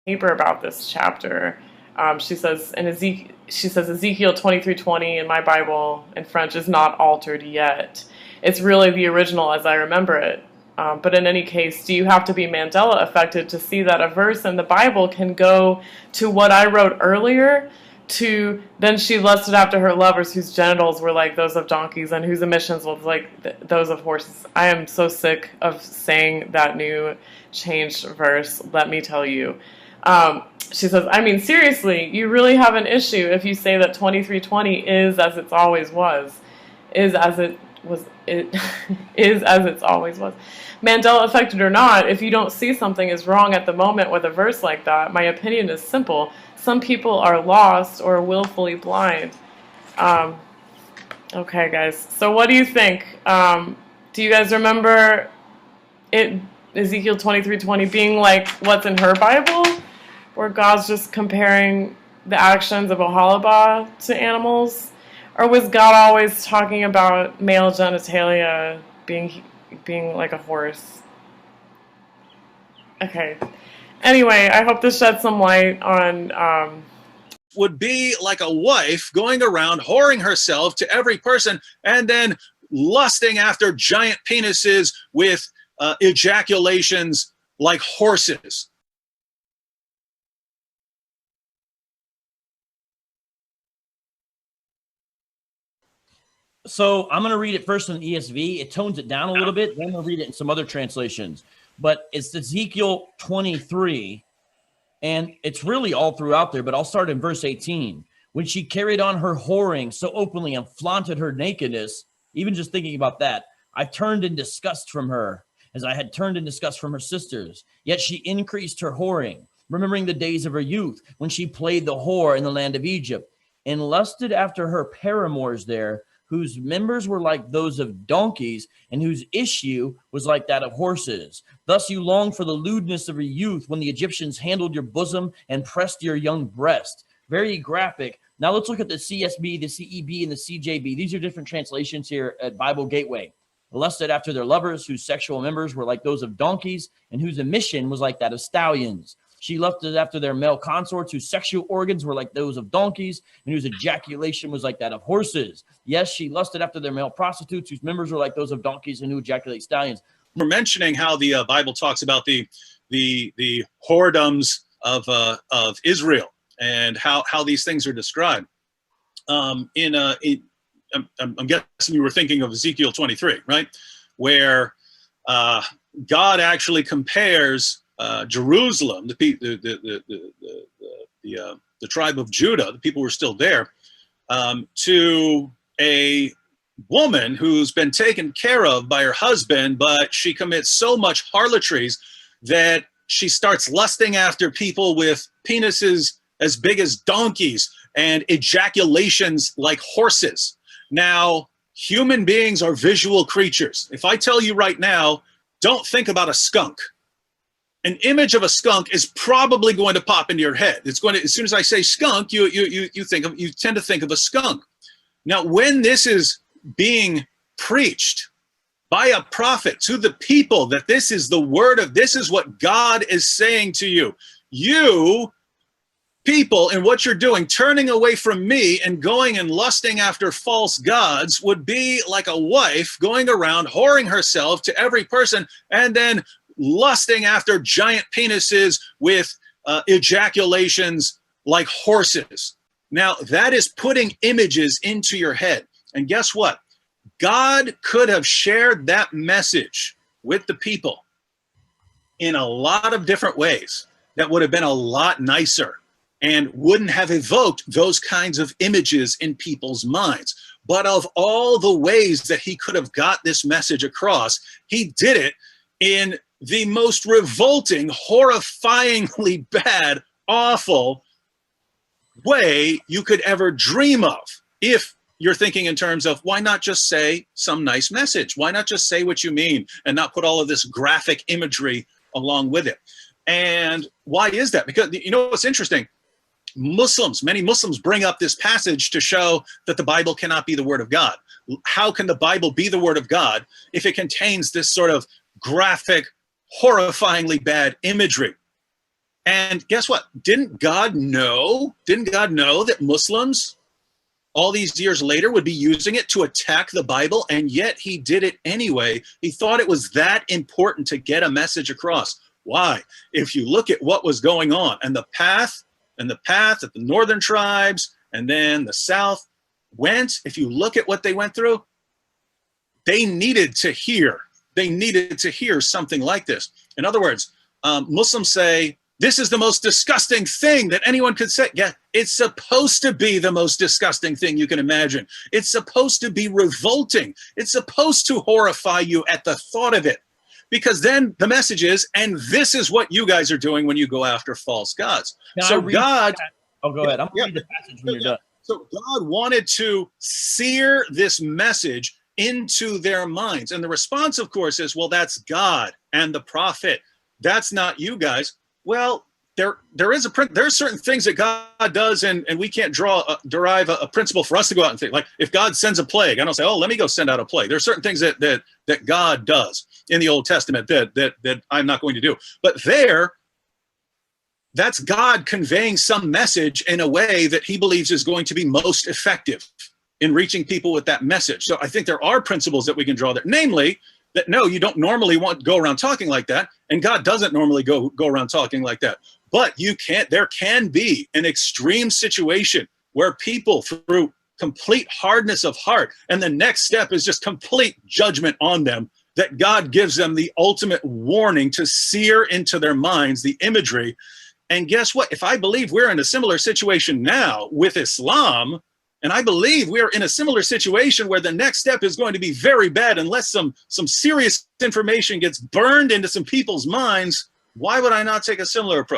paper about this chapter. She says Ezekiel 23:20 in my Bible in French is not altered yet. It's really the original as I remember it. But in any case, do you have to be Mandela affected to see that a verse in the Bible can go to what I wrote earlier? To then she lusted after her lovers whose genitals were like those of donkeys and whose emissions was like those of horses. I am so sick of saying that new changed verse, let me tell you. She says, I mean, seriously, you really have an issue if you say that 23:20 is as it's always was. Is as it was, it is as it's always was. Mandela affected or not, if you don't see something is wrong at the moment with a verse like that, my opinion is simple. Some people are lost or willfully blind. Okay, guys. So what do you think? Do you guys remember Ezekiel 23:20 being like what's in her Bible? Where God's just comparing the actions of Oholibah to animals? Or was God always talking about male genitalia being like a horse? Okay. Anyway, I hope this sheds some light on... would be like a wife going around whoring herself to every person and then lusting after giant penises with ejaculations like horses. So I'm going to read it first in the ESV. It tones it down a little bit. Then I'm going to read it in some other translations. But it's Ezekiel 23, and it's really all throughout there, but I'll start in verse 18. When she carried on her whoring so openly and flaunted her nakedness, even just thinking about that, I turned in disgust from her, as I had turned in disgust from her sisters. Yet she increased her whoring, remembering the days of her youth, when she played the whore in the land of Egypt, and lusted after her paramours there, whose members were like those of donkeys, and whose issue was like that of horses. Thus you longed for the lewdness of your youth, when the Egyptians handled your bosom and pressed your young breast. Very graphic. Now let's look at the CSB, the CEB, and the CJB. These are different translations here at Bible Gateway. Lusted after their lovers, whose sexual members were like those of donkeys, and whose emission was like that of stallions. She lusted after their male consorts, whose sexual organs were like those of donkeys, and whose ejaculation was like that of horses. Yes, she lusted after their male prostitutes, whose members were like those of donkeys, and who ejaculate stallions. We're mentioning how the Bible talks about the whoredoms of Israel and how these things are described. I'm guessing you were thinking of Ezekiel 23, right? Where God actually compares Jerusalem, the tribe of Judah, the people who are still there, to a woman who's been taken care of by her husband, but she commits so much harlotries that she starts lusting after people with penises as big as donkeys and ejaculations like horses. Now, human beings are visual creatures. If I tell you right now, don't think about a skunk, an image of a skunk is probably going to pop into your head. It's going to, as soon as I say skunk, you tend to think of a skunk. Now, when this is being preached by a prophet to the people, that this is the word of, this is what God is saying to you. You people, and what you're doing, turning away from me and going and lusting after false gods, would be like a wife going around whoring herself to every person and then lusting after giant penises with ejaculations like horses. Now, that is putting images into your head. And guess what? God could have shared that message with the people in a lot of different ways that would have been a lot nicer and wouldn't have evoked those kinds of images in people's minds. But of all the ways that he could have got this message across, he did it in the most revolting, horrifyingly bad, awful way you could ever dream of. If you're thinking in terms of, why not just say some nice message? Why not just say what you mean and not put all of this graphic imagery along with it? And why is that? Because, you know what's interesting? Many Muslims bring up this passage to show that the Bible cannot be the word of God. How can the Bible be the word of God if it contains this sort of graphic, horrifyingly bad imagery? And guess what? Didn't God know that Muslims all these years later would be using it to attack the Bible? And yet he did it anyway. He thought it was that important to get a message across. Why? If you look at what was going on and the path that the northern tribes and then the south went, if you look at what they went through, they needed to hear something like this. In other words, Muslims say, this is the most disgusting thing that anyone could say. Yeah, it's supposed to be the most disgusting thing you can imagine. It's supposed to be revolting. It's supposed to horrify you at the thought of it. Because then the message is, and this is what you guys are doing when you go after false gods. So God... Oh, go ahead. I'm going to read the passage when you're done. So God wanted to sear this message into their minds. And the response, of course, is, well, that's God and the prophet. That's not you guys. Well, there are certain things that God does, and we can't derive a principle for us to go out and think. Like if God sends a plague, I don't say, oh, let me go send out a plague. There are certain things that God does in the Old Testament that I'm not going to do. But that's God conveying some message in a way that he believes is going to be most effective in reaching people with that message. So I think there are principles that we can draw there. Namely, that no, you don't normally want to go around talking like that, and God doesn't normally go around talking like that. But there can be an extreme situation where people, through complete hardness of heart, and the next step is just complete judgment on them, that God gives them the ultimate warning to sear into their minds the imagery. And guess what? If I believe we're in a similar situation now with Islam, and I believe we're in a similar situation where the next step is going to be very bad unless some serious information gets burned into some people's minds, why would I not take a similar approach?